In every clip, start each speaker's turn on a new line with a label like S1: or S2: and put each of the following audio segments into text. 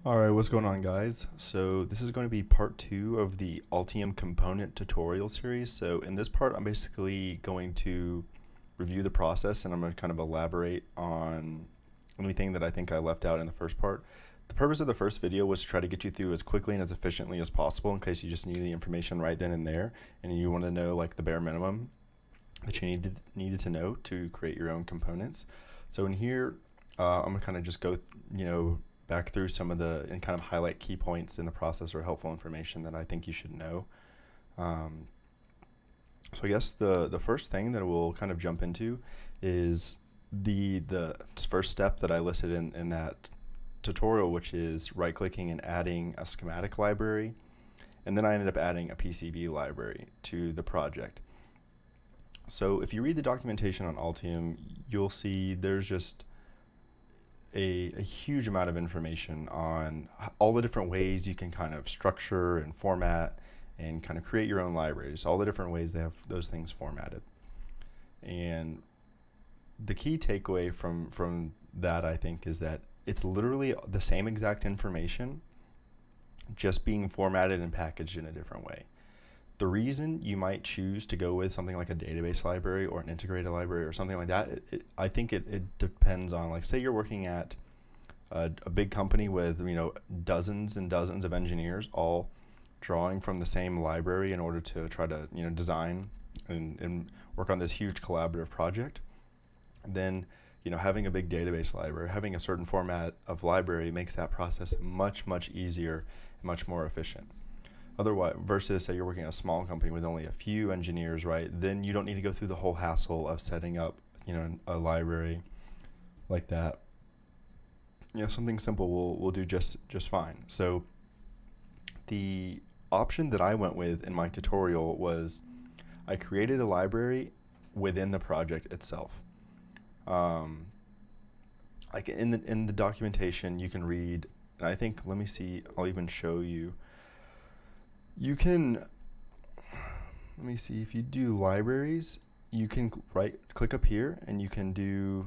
S1: Alright, what's going on, guys? So this is going to be part 2 of the Altium component tutorial series. So in this part, I'm basically going to review the process and I'm going to kind of elaborate on anything that I think I left out in the first part. The purpose of the first video was to try to get you through as quickly and as efficiently as possible in case you just need the information right then and there and you want to know like the bare minimum that you needed to know to create your own components. So in here, I'm going to kind of just go, back through some of the and kind of highlight key points in the process or helpful information that I think you should know. So I guess the first thing that we'll kind of jump into is the first step that I listed in that tutorial, which is right-clicking and adding a schematic library, and then I ended up adding a PCB library to the project. So if you read the documentation on Altium, you'll see there's just a huge amount of information on all the different ways you can kind of structure and format and kind of create your own libraries, all the different ways they have those things formatted. And the key takeaway from that, I think, is that it's literally the same exact information, just being formatted and packaged in a different way. The reason you might choose to go with something like a database library or an integrated library or something like that, I think it depends on, like, say you're working at a big company with, dozens and dozens of engineers all drawing from the same library in order to try to, design and work on this huge collaborative project. Then, having a big database library, having a certain format of library makes that process much, much easier and much more efficient. Otherwise, versus say you're working at a small company with only a few engineers, right? Then you don't need to go through the whole hassle of setting up, a library like that. Something simple will do just fine. So the option that I went with in my tutorial was I created a library within the project itself. Like in the documentation, you can read, and I think, let me see, I'll even show you. You can, let me see, if you do libraries, you can click up here and you can do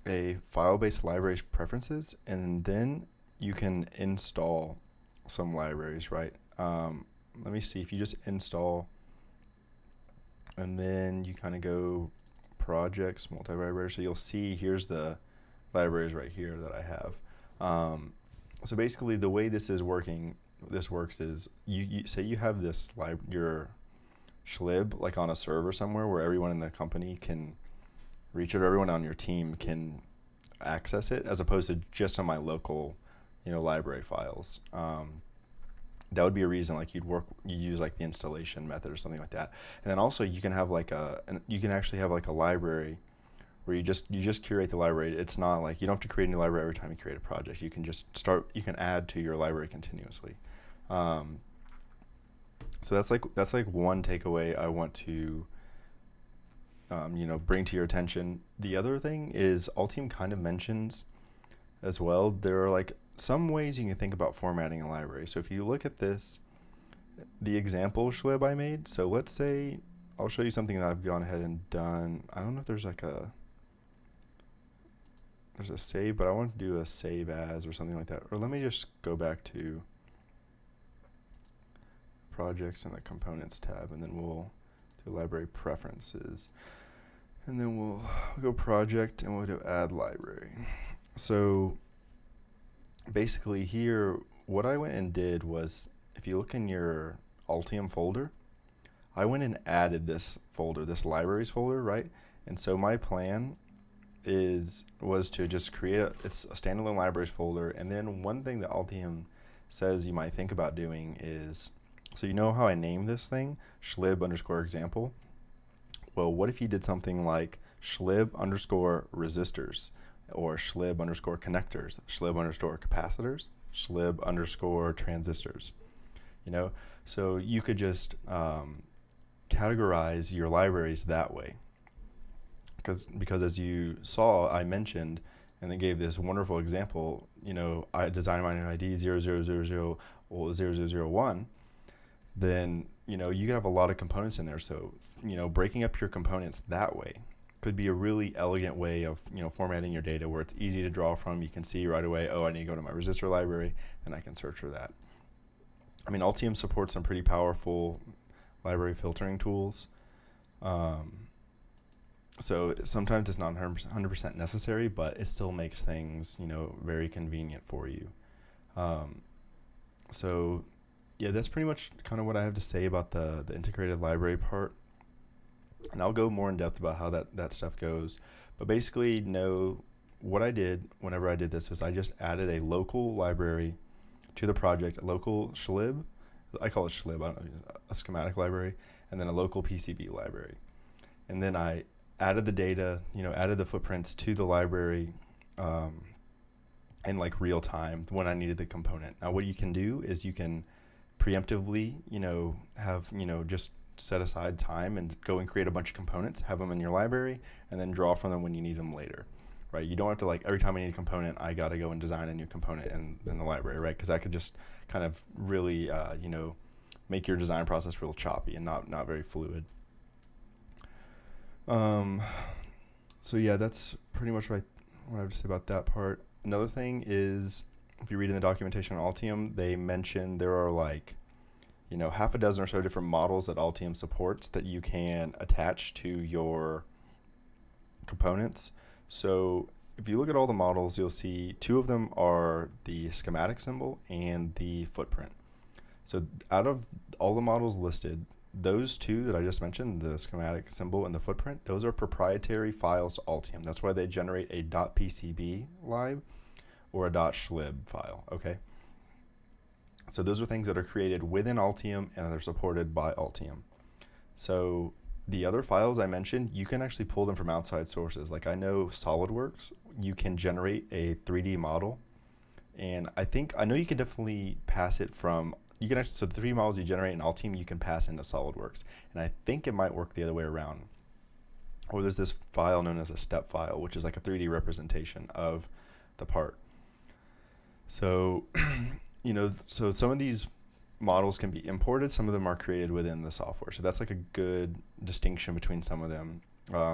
S1: a file-based libraries preferences, and then you can install some libraries, right? Let me see, if you just install and then you kind of go projects, multi-library, so you'll see here's the libraries right here that I have. So basically the way this works is you say you have this your schlib like on a server somewhere where everyone in the company can reach it, or everyone on your team can access it, as opposed to just on my local library files. That would be a reason like you use like the installation method or something like that. And then also you can have like you can actually have like a library where you just curate the library. It's not like you don't have to create a new library every time you create a project. You can just you can add to your library continuously. So that's like one takeaway I want to bring to your attention. The other thing is Altium kind of mentions as well, there are like some ways you can think about formatting a library. So if you look at this, the example schlib I made, so let's say I'll show you something that I've gone ahead and done. I don't know if there's like there's a save, but I want to do a save as or something like that. Or let me just go back to projects and the components tab, and then we'll do library preferences, and then we'll go project and we'll do add library. So basically here what I went and did was, if you look in your Altium folder, I went and added this folder, this libraries folder, right? And so my plan was to just create it's a standalone libraries folder. And then one thing that Altium says you might think about doing is, so you know how I named this thing schlib underscore example? Well, what if you did something like schlib underscore resistors, or schlib underscore connectors, schlib underscore capacitors, schlib underscore transistors? So you could just categorize your libraries that way. Because as you saw, I mentioned and then gave this wonderful example, I designed my ID 0000 or 0001, then you could have a lot of components in there. So breaking up your components that way could be a really elegant way of, you know, formatting your data where it's easy to draw from. You can see right away, oh, I need to go to my resistor library, and I can search for that. I mean, Altium supports some pretty powerful library filtering tools. So sometimes it's not 100% necessary, but it still makes things, you know, very convenient for you. So yeah, that's pretty much kind of what I have to say about the integrated library part. And I'll go more in depth about how that stuff goes. But basically, know what I did whenever I did this was I just added a local library to the project, a local schlib. I call it schlib, I don't know, a schematic library, and then a local PCB library. And then I added the data, you know, added the footprints to the library in like real time when I needed the component. Now, what you can do is you can preemptively, you know, have, you know, just set aside time and go and create a bunch of components, have them in your library, and then draw from them when you need them later, right? You don't have to, like, every time I need a component, I got to go and design a new component in the library, right? Because that could just kind of really, you know, make your design process real choppy and not very fluid. So yeah, that's pretty much what I have to say about that part. Another thing is, if you read in the documentation on Altium, they mention there are, like, you know, half a dozen or so different models that Altium supports that you can attach to your components. So if you look at all the models, you'll see 2 of them are the schematic symbol and the footprint. So out of all the models listed, those 2 that I just mentioned, the schematic symbol and the footprint, those are proprietary files to Altium. That's why they generate a .pcb lib or a .schlib file, okay? So those are things that are created within Altium and they're supported by Altium. So the other files I mentioned, you can actually pull them from outside sources. Like, I know SolidWorks, you can generate a 3D model, and I know you can definitely pass it from, you can actually, so the 3D models you generate in Altium, you can pass into SolidWorks, and I think it might work the other way around. Or there's this file known as a step file, which is like a 3D representation of the part. So, you know, so some of these models can be imported, some of them are created within the software. So that's like a good distinction between some of them.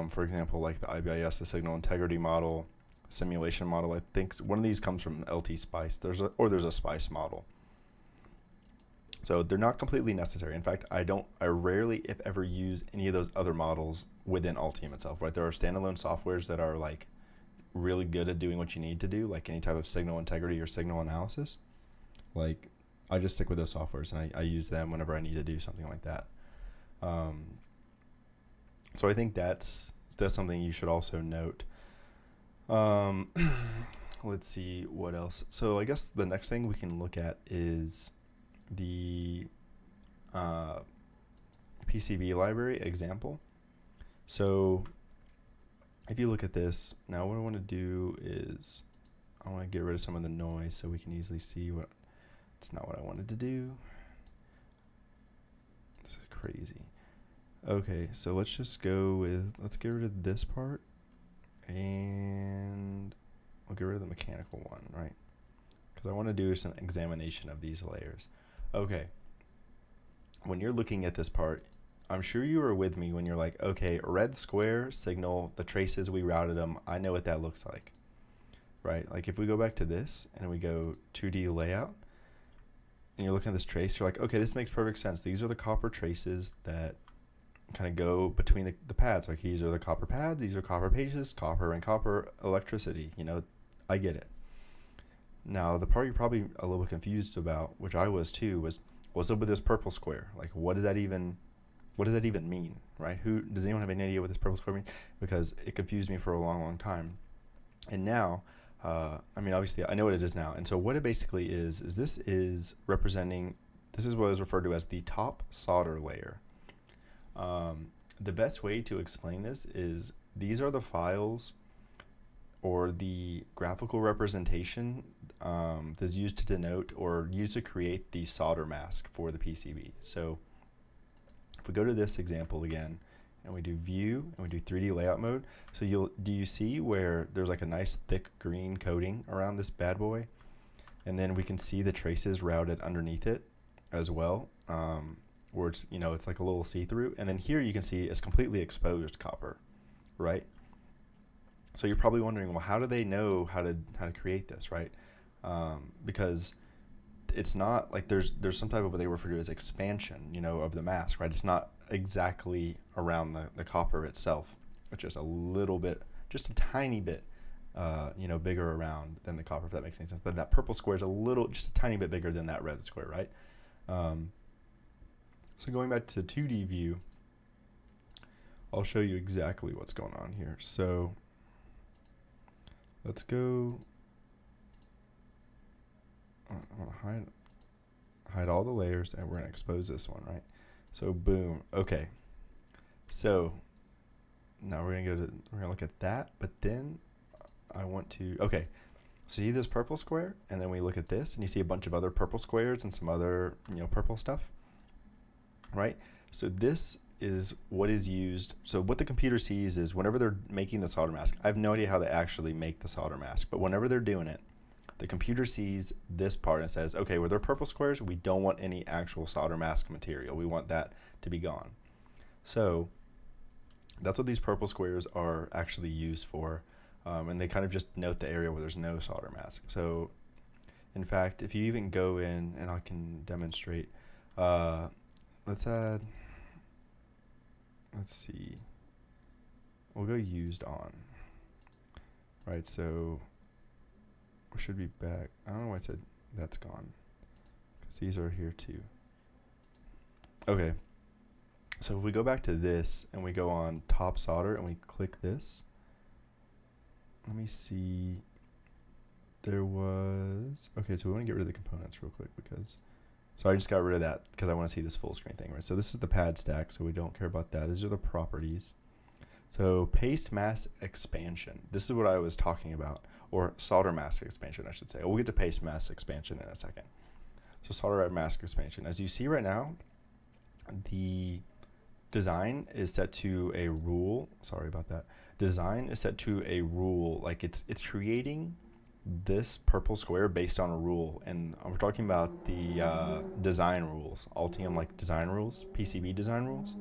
S1: For example, like the IBIS, the signal integrity model, simulation model, I think one of these comes from LT Spice. There's a Spice model. So they're not completely necessary. In fact, I rarely, if ever, use any of those other models within Altium itself, right? There are standalone softwares that are like really good at doing what you need to do, like any type of signal integrity or signal analysis. Like, I just stick with those softwares and I use them whenever I need to do something like that. So I think that's something you should also note. Let's see what else. So I guess the next thing we can look at is the PCB Library Example. So if you look at this, now what I want to do is I want to get rid of some of the noise so we can easily see what, it's not what I wanted to do. This is crazy. Okay, so let's just go with, let's get rid of this part and we'll get rid of the mechanical one, right? Because I want to do some examination of these layers. Okay, when you're looking at this part, I'm sure you were with me when you're like, okay, red square signal, the traces, we routed them, I know what that looks like, right? Like if we go back to this and we go 2D layout, and you're looking at this trace, you're like, okay, this makes perfect sense. These are the copper traces that kind of go between the pads. Like, these are the copper pads, these are copper pages, copper and copper electricity. You know, I get it. Now, the part you're probably a little bit confused about, which I was too, was what's up with this purple square? Like, what does that even mean, right? Does anyone have any idea what this purple square means? Because it confused me for a long, long time. And now, I mean, obviously, I know what it is now. And so what it basically is this is representing, this is what is referred to as the top solder layer. The best way to explain this is these are the files or the graphical representation that's used to denote or used to create the solder mask for the PCB. So if we go to this example again, and we do view and we do 3D layout mode, so do you see where there's like a nice thick green coating around this bad boy, and then we can see the traces routed underneath it as well, where it's, you know, it's like a little see-through, and then here you can see it's completely exposed copper, right? So you're probably wondering, well, how do they know how to create this, right? Because it's not like there's some type of what they refer to as expansion, you know, of the mask, right? It's not exactly around the copper itself. It's just a little bit, just a tiny bit, you know, bigger around than the copper, if that makes any sense. But that purple square is just a tiny bit bigger than that red square, right? So going back to 2D view, I'll show you exactly what's going on here. So let's go. I'm gonna hide all the layers, and we're gonna expose this one, right? So boom. Okay. So now we're gonna look at that, but then I want to. Okay. So see this purple square, and then we look at this, and you see a bunch of other purple squares and some other, you know, purple stuff, right? So this is what is used. So what the computer sees is whenever they're making the solder mask, I have no idea how they actually make the solder mask, but whenever they're doing it, the computer sees this part and says, okay, where they're purple squares, we don't want any actual solder mask material. We want that to be gone. So that's what these purple squares are actually used for. And they kind of just note the area where there's no solder mask. So in fact, if you even go in, and I can demonstrate, let's see, we'll go used on, right? So we should be back. I don't know why it said that's gone, because these are here too. Okay, so if we go back to this and we go on top solder and we click this, let me see, there was, okay, so we want to get rid of the components real quick, because, so I just got rid of that because I want to see this full screen thing, right? So this is the pad stack, so we don't care about that. These are the properties. So paste mask expansion, this is what I was talking about, or solder mask expansion, I should say. We'll get to paste mask expansion in a second. So solder mask expansion, as you see right now, the design is set to a rule. Sorry about that. Design is set to a rule, like it's creating this purple square based on a rule, and we're talking about the design rules, Altium like design rules, PCB design rules.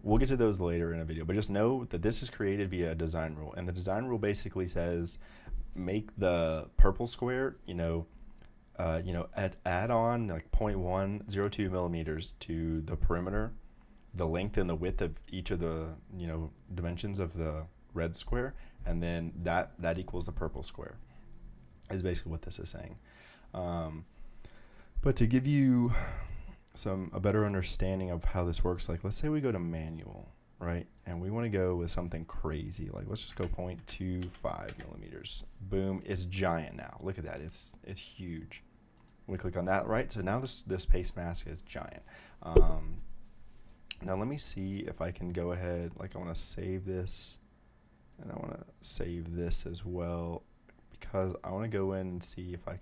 S1: We'll get to those later in a video, but just know that this is created via a design rule, and the design rule basically says make the purple square, add on like 0.102 millimeters to the perimeter, the length and the width of each of the dimensions of the red square, and then that equals the purple square, is basically what this is saying. But to give you a better understanding of how this works, like let's say we go to manual, right? And we want to go with something crazy, like let's just go 0.25 millimeters. Boom, it's giant now. Look at that, it's huge. We click on that, right? So now this paste mask is giant. Now let me see if I can go ahead, like I want to save this, and I want to save this as well, because I want to go in and see if I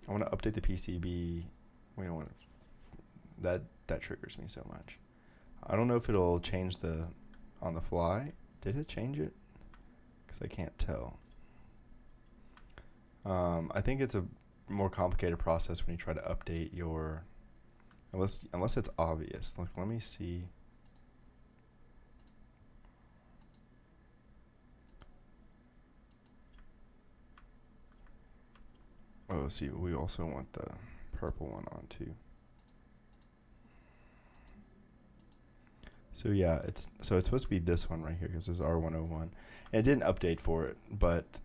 S1: want to update the PCB. We don't want to, that triggers me so much. I don't know if it'll change on the fly. Did it change it? Because I can't tell. I think it's a more complicated process when you try to update your, unless it's obvious. Like, let me see. Oh, see, we also want the purple one on too. So yeah, it's supposed to be this one right here, because it's R101, and it didn't update for it. But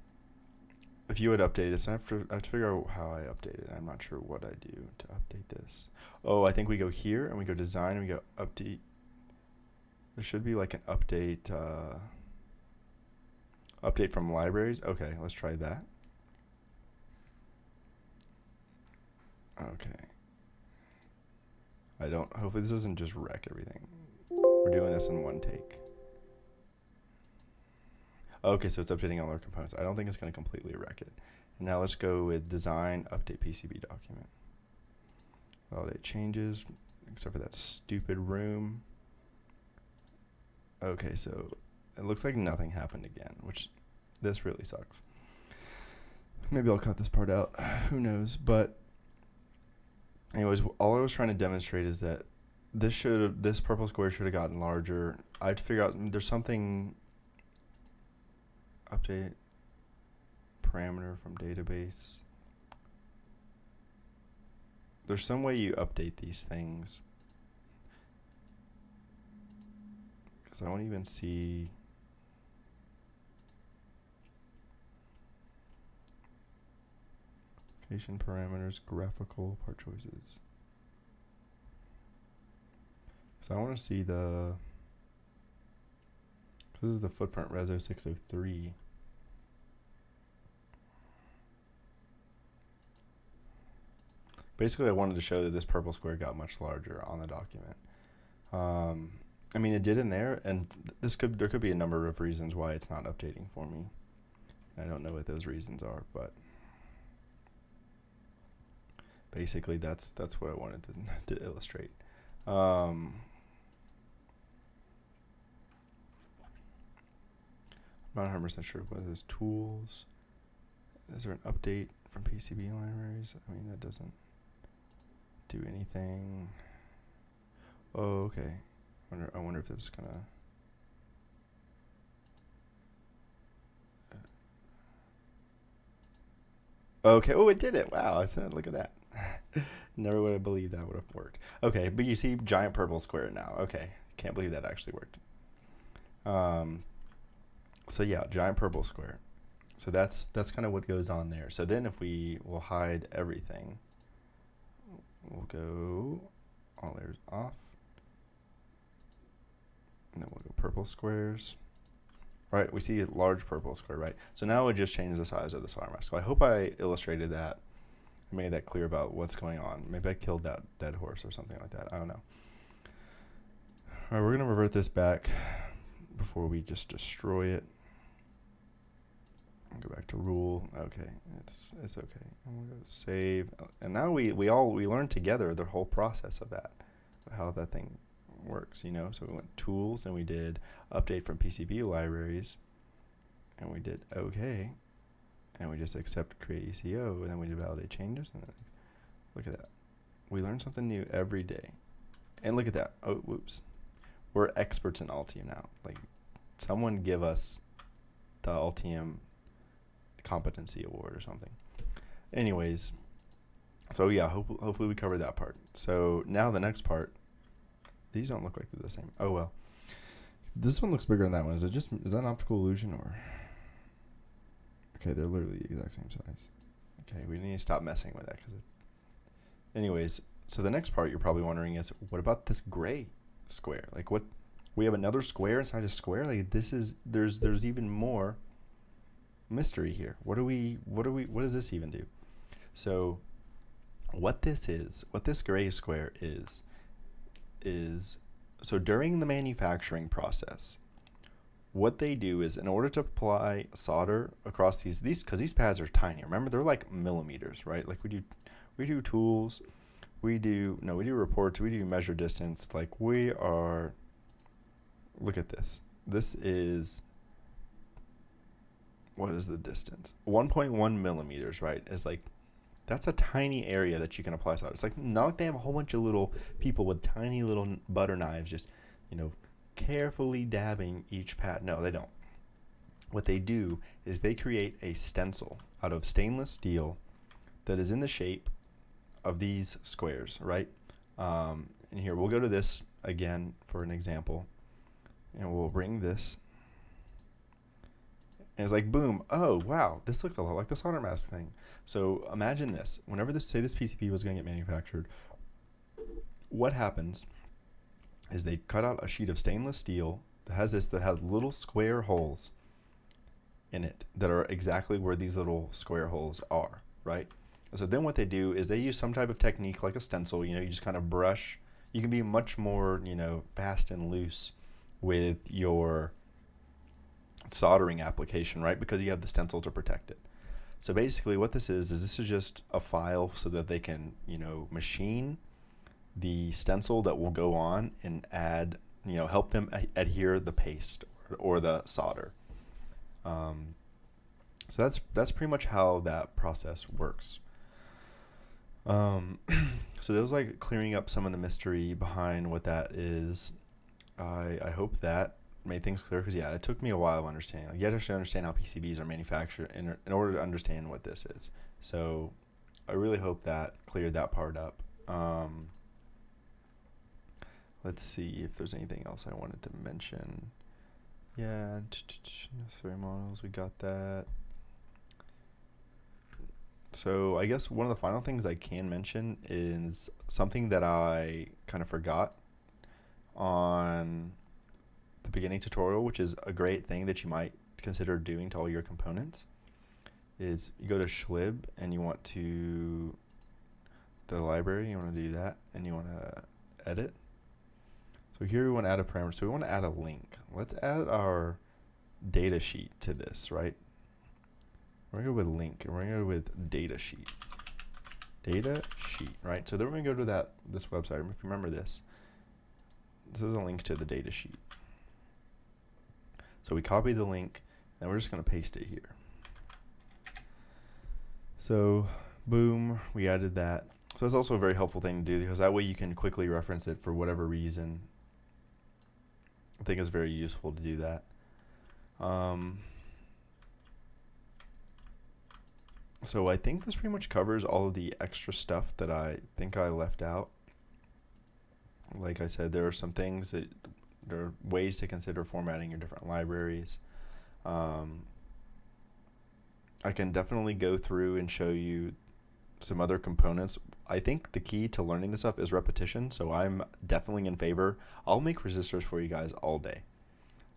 S1: if you would update this, I have to figure out how I update it. I'm not sure what I do to update this. Oh, I think we go here and we go design and we go update. There should be like an update from libraries. Okay, let's try that. Okay. Hopefully this doesn't just wreck everything. We're doing this in one take. Okay, so it's updating all our components. I don't think it's going to completely wreck it. And now let's go with design, update PCB document. Validate changes, except for that stupid room. Okay, so it looks like nothing happened again, which this really sucks. Maybe I'll cut this part out. Who knows? But anyways, all I was trying to demonstrate is that this purple square should have gotten larger. I had to figure out there's something update parameter from database. There's some way you update these things. Because I won't even see. Location parameters, graphical part choices. So I want to see the. This is the footprint Reso 603. Basically, I wanted to show that this purple square got much larger on the document. I mean, it did in there, and there could be a number of reasons why it's not updating for me. I don't know what those reasons are, but basically, that's what I wanted to illustrate. I'm not 100% sure what is tools. Is there an update from PCB libraries? I mean, that doesn't do anything. Oh, okay. I wonder if it's gonna. Okay. Oh, it did it. Wow. I said, look at that. Never would have believed that would have worked. Okay, but you see giant purple square now. Okay, can't believe that actually worked. So yeah, giant purple square. So that's kind of what goes on there. So then if we'll hide everything, we'll go all layers off, and then we'll go purple squares. Right, we see a large purple square, right? So now we just change the size of the solder mask. So I hope I illustrated that, made that clear about what's going on. Maybe I killed that dead horse or something like that. I don't know. All right, we're gonna revert this back before we just destroy it. Go back to rule. Okay, it's okay. And we'll go save. And now we learned together the whole process of that, how that thing works, you know. So we went tools and we did update from PCB libraries, and we did okay, and we just accept create ECO, and then we did validate changes, and then look at that. We learn something new every day, and look at that. Oh, whoops, we're experts in Altium now. Like, someone give us the Altium competency award or something. Anyways, so yeah, hopefully we covered that part. So now the next part. These don't look like they're the same. Oh well. This one looks bigger than that one. Is that an optical illusion or? Okay, they're literally the exact same size. Okay, we need to stop messing with that anyways, so the next part you're probably wondering is, what about this gray square? Like, what? We have another square inside a square? Like, this is there's even more mystery here. What does this even do? So what this gray square is so during the manufacturing process, what they do is, in order to apply solder across these because these pads are tiny. Remember, they're like millimeters, right? Like we do tools, we do reports, we do measure distance. Like, look at this. This is, what is the distance? 1.1 millimeters, right? Is like, that's a tiny area that you can apply solder. It's like, not like they have a whole bunch of little people with tiny little butter knives just, carefully dabbing each pad. No, they don't. What they do is they create a stencil out of stainless steel that is in the shape of these squares, right? And here, we'll go to this again for an example, and we'll bring this. And it's like, boom, oh, wow, this looks a lot like the solder mask thing. So imagine this. Whenever this PCB was going to get manufactured, what happens is they cut out a sheet of stainless steel that has little square holes in it that are exactly where these little square holes are, right? So then what they do is they use some type of technique like a stencil. You just kind of brush. You can be much more, fast and loose with your soldering application, right? Because you have the stencil to protect it. So basically what this is just a file so that they can, machine the stencil that will go on and add, help them adhere the paste or the solder. So that's pretty much how that process works. So that was like clearing up some of the mystery behind what that is. I hope that made things clear, because yeah, it took me a while of understanding. Like, you have to understand how PCBs are manufactured in order to understand what this is. So I really hope that cleared that part up. Let's see if there's anything else I wanted to mention. Yeah, necessary models, we got that. So I guess one of the final things I can mention is something that I kind of forgot on the beginning tutorial, which is a great thing that you might consider doing to all your components, is you go to Schlib and you want to, the library, you want to do that, and you want to edit. So here we want to add a parameter, so we want to add a link. Let's add our data sheet to this, right? We're going to go with link, and we're going to go with data sheet. Data sheet, right? So then we're going to go to this website. If you remember this is a link to the data sheet. So we copy the link, and we're just going to paste it here. So boom, we added that. So that's also a very helpful thing to do, because that way you can quickly reference it for whatever reason. I think it's very useful to do that. So I think this pretty much covers all of the extra stuff that I think I left out. Like I said, there are some things that there are ways to consider formatting your different libraries. I can definitely go through and show you some other components. I think the key to learning this stuff is repetition, so I'm definitely in favor. I'll make resistors for you guys all day,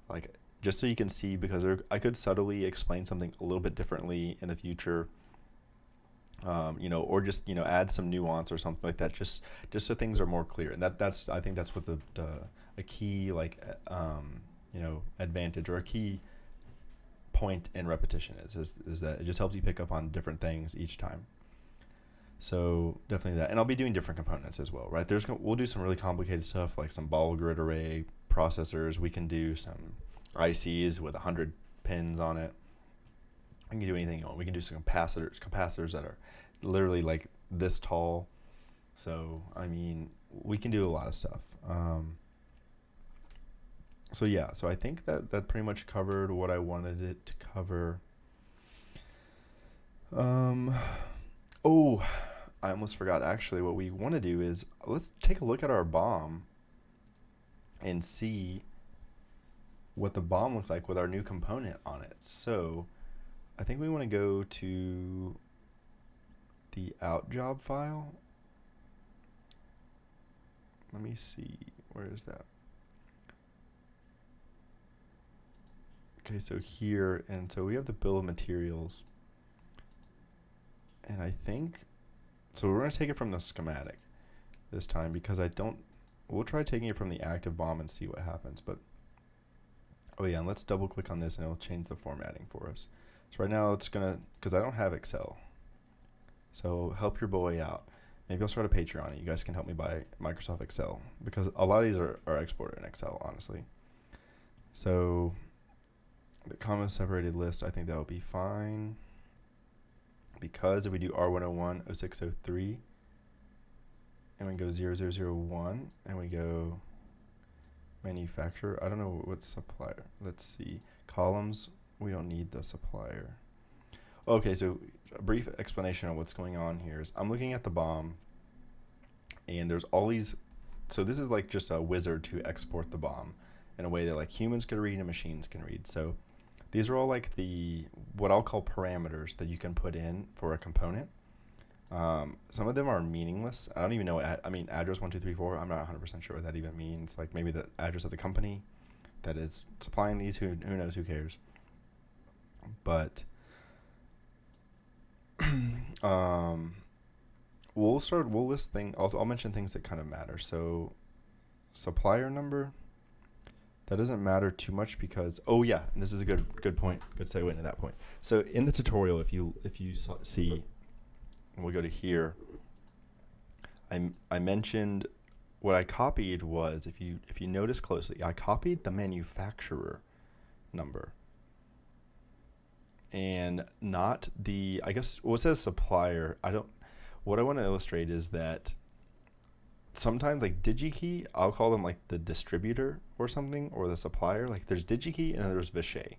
S1: like just so you can see, because I could subtly explain something a little bit differently in the future. You know, or just, you know, add some nuance or something like that, just so things are more clear. And that's I think that's what a key, like you know, advantage or a key point in repetition is that it just helps you pick up on different things each time. So definitely that. And I'll be doing different components as well, right? We'll do some really complicated stuff, like some ball grid array processors. We can do some ICs with 100 pins on it. We can do anything you want. We can do some capacitors that are literally like this tall. So I mean, we can do a lot of stuff. So yeah, so I think that pretty much covered what I wanted it to cover. Oh, I almost forgot. Actually, what we want to do is let's take a look at our BOM and see what the BOM looks like with our new component on it. So I think we want to go to the out job file. Let me see, where is that? Okay, so here, and so we have the bill of materials. And I think, so we're going to take it from the schematic this time, because we'll try taking it from the active BOM and see what happens. But, oh yeah, and let's double click on this and it'll change the formatting for us. So right now it's going to, because I don't have Excel. So help your boy out. Maybe I'll start a Patreon. You guys can help me buy Microsoft Excel, because a lot of these are exported in Excel, honestly. So the comma separated list, I think that'll be fine. Because if we do R101 0603 and we go 0001 and we go manufacturer, I don't know what supplier. Let's see. Columns, we don't need the supplier. Okay, so a brief explanation on what's going on here is I'm looking at the BOM, and there's all these, so this is like just a wizard to export the BOM in a way that like humans can read and machines can read. So these are all like what I'll call parameters that you can put in for a component. Some of them are meaningless. I don't even know what, I mean, address 1234, I'm not 100% sure what that even means. Like maybe the address of the company that is supplying these, who knows, who cares. But we'll list things. I'll mention things that kind of matter. So supplier number, that doesn't matter too much, because oh yeah, and this is a good point, good segue into that point. So in the tutorial, if you see, we'll go to here, I mentioned what I copied was, if you notice closely, I copied the manufacturer number and not the, I guess, well, it says supplier. What I want to illustrate is that sometimes like DigiKey, I'll call them like the distributor or something, or the supplier. Like there's DigiKey and then there's Vishay.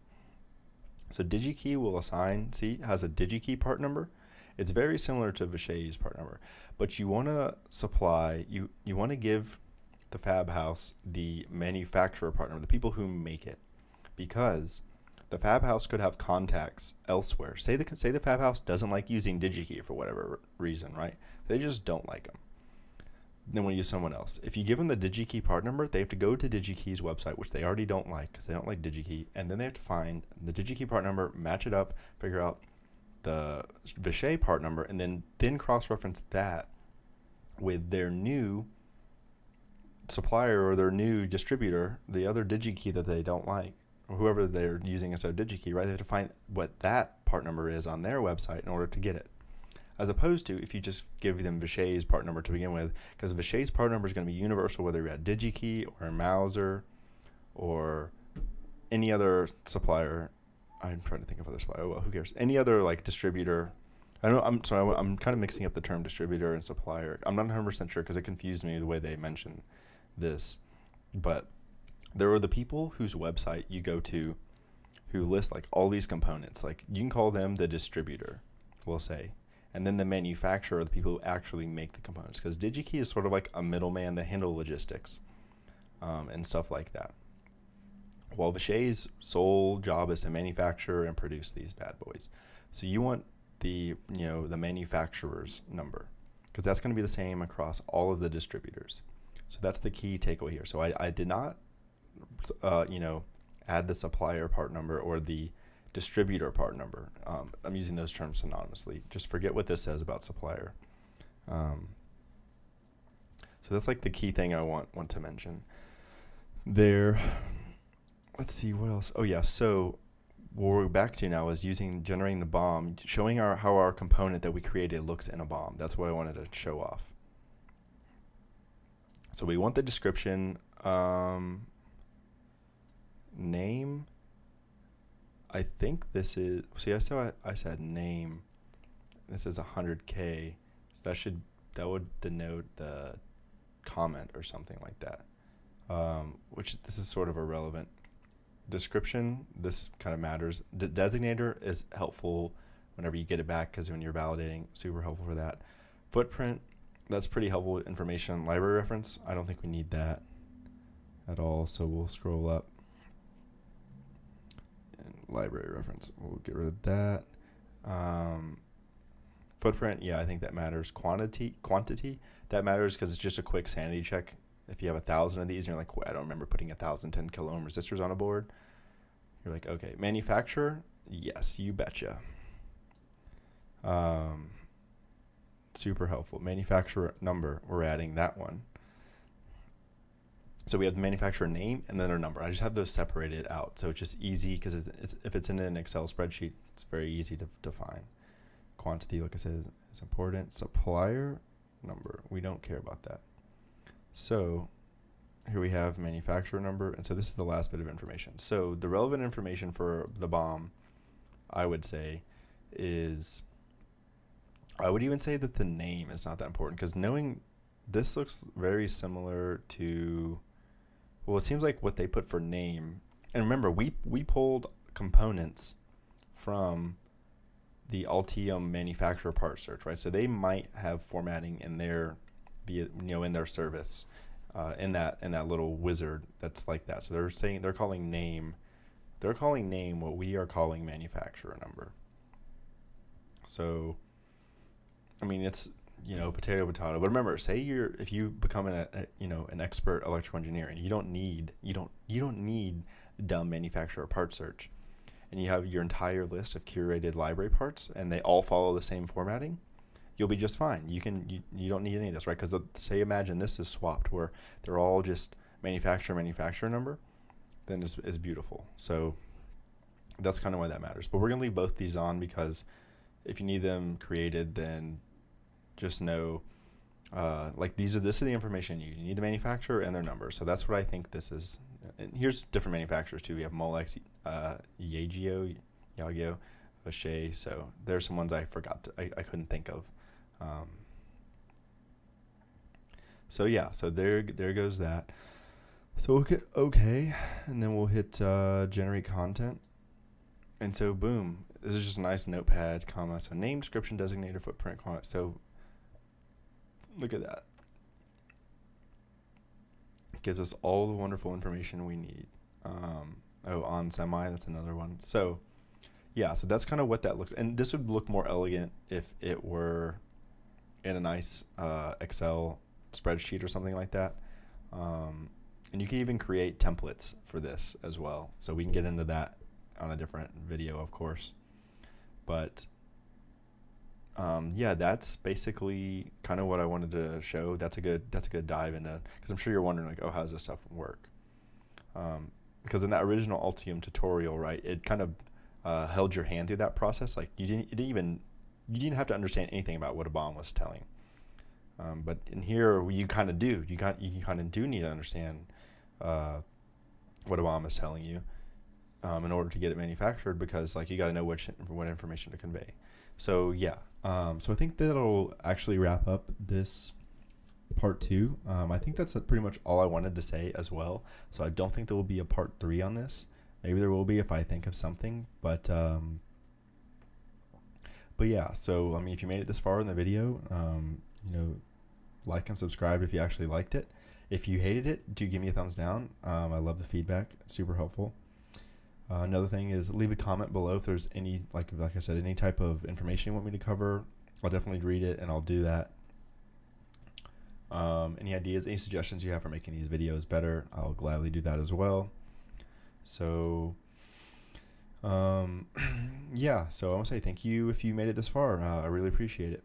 S1: So DigiKey will assign, see, has a DigiKey part number. It's very similar to Vishay's part number, but you want to supply, you want to give the fab house the manufacturer part number, the people who make it, because the fab house could have contacts elsewhere. Say the fab house doesn't like using DigiKey for whatever reason, right? They just don't like them. Then want to use someone else. If you give them the DigiKey part number, they have to go to DigiKey's website, which they already don't like because they don't like DigiKey, and then they have to find the DigiKey part number, match it up, figure out the Vishay part number, and then cross-reference that with their new supplier or their new distributor, the other DigiKey that they don't like, or whoever they're using instead of DigiKey, right? They have to find what that part number is on their website in order to get it. As opposed to if you just give them Vishay's part number to begin with, because Vishay's part number is going to be universal whether you're at DigiKey or Mauser or any other supplier. I'm trying to think of other supplier. Oh, well, who cares? Any other like distributor. I don't know. I'm kind of mixing up the term distributor and supplier. I'm not 100% sure because it confused me the way they mentioned this. But there are the people whose website you go to who list like all these components. Like you can call them the distributor, we'll say. And then the manufacturer are the people who actually make the components, because DigiKey is sort of like a middleman that handle logistics and stuff like that. While Vishay's sole job is to manufacture and produce these bad boys. So you want the manufacturer's number, because that's going to be the same across all of the distributors. So that's the key takeaway here. So I did not add the supplier part number or the distributor part number. I'm using those terms synonymously. Just forget what this says about supplier. So that's like the key thing I want to mention there. Let's see what else. Oh yeah, so what we're back to now is generating the BOM, showing how our component that we created looks in a BOM. That's what I wanted to show off. So we want the description, name. I think this is, see, I said name. This is 100K. So that would denote the comment or something like that. Which this is sort of irrelevant. Description, this kind of matters. Designator is helpful whenever you get it back, because when you're validating, super helpful for that. Footprint, that's pretty helpful information. Library reference, I don't think we need that at all, so we'll scroll up. Library reference, we'll get rid of that. Footprint, yeah, I think that matters. Quantity, that matters because it's just a quick sanity check. If you have 1,000 of these and you're like, I don't remember putting 1,010 kilo ohm resistors on a board, you're like, okay. Manufacturer, yes, you betcha. Super helpful. Manufacturer number, we're adding that one. So we have the manufacturer name and then their number. I just have those separated out, so it's just easy because if it's in an Excel spreadsheet, it's very easy to find. Quantity, like I said, is important. Supplier number, we don't care about that. So here we have manufacturer number, and so this is the last bit of information. So the relevant information for the BOM, I would say, is, I would even say that the name is not that important, because knowing this looks very similar to, well, it seems like what they put for name. And remember, we pulled components from the Altium manufacturer part search, right? So they might have formatting in their, in their service, in that little wizard that's like that. So they're calling name what we are calling manufacturer number. So, I mean, it's, potato. But remember, say if you become an expert electrical engineer and you don't need dumb manufacturer part search, and you have your entire list of curated library parts and they all follow the same formatting, you'll be just fine. You don't need any of this, right? Because say imagine this is swapped where they're all just manufacturer number, then it's beautiful. So that's kind of why that matters. But we're gonna leave both these on because if you need them created, then just know, this is the information you need the manufacturer and their number. So that's what I think this is. And here's different manufacturers too. We have Molex, Yageo, Vishay. So there's some ones I forgot I couldn't think of. So yeah, so there goes that. So we'll hit OK, and then we'll hit generate content. And so boom, this is just a nice notepad, comma, so name, description, designator, footprint, quantity. So look at that. It gives us all the wonderful information we need. On semi, that's another one. So yeah, so that's kind of what that looks, and this would look more elegant if it were in a nice Excel spreadsheet or something like that. And you can even create templates for this as well. So we can get into that on a different video, of course. But yeah, that's basically kind of what I wanted to show. That's a good dive into, because I'm sure you're wondering like, oh, how does this stuff work? Because in that original Altium tutorial, right, it kind of held your hand through that process. Like you didn't have to understand anything about what a bomb was telling. But in here, you kind of do. You kind of do need to understand what a bomb is telling you in order to get it manufactured, because like you got to know what information to convey. So yeah, so I think that'll actually wrap up this part 2. I think that's pretty much all I wanted to say as well. So I don't think there will be a part 3 on this. Maybe there will be if I think of something, but yeah. So I mean, if you made it this far in the video, you know, like and subscribe if you actually liked it. If you hated it, do give me a thumbs down. I love the feedback; it's super helpful. Another thing is leave a comment below if there's any, like I said, any type of information you want me to cover. I'll definitely read it and I'll do that. Any ideas, any suggestions you have for making these videos better, I'll gladly do that as well. So yeah, so I want to say thank you if you made it this far. I really appreciate it.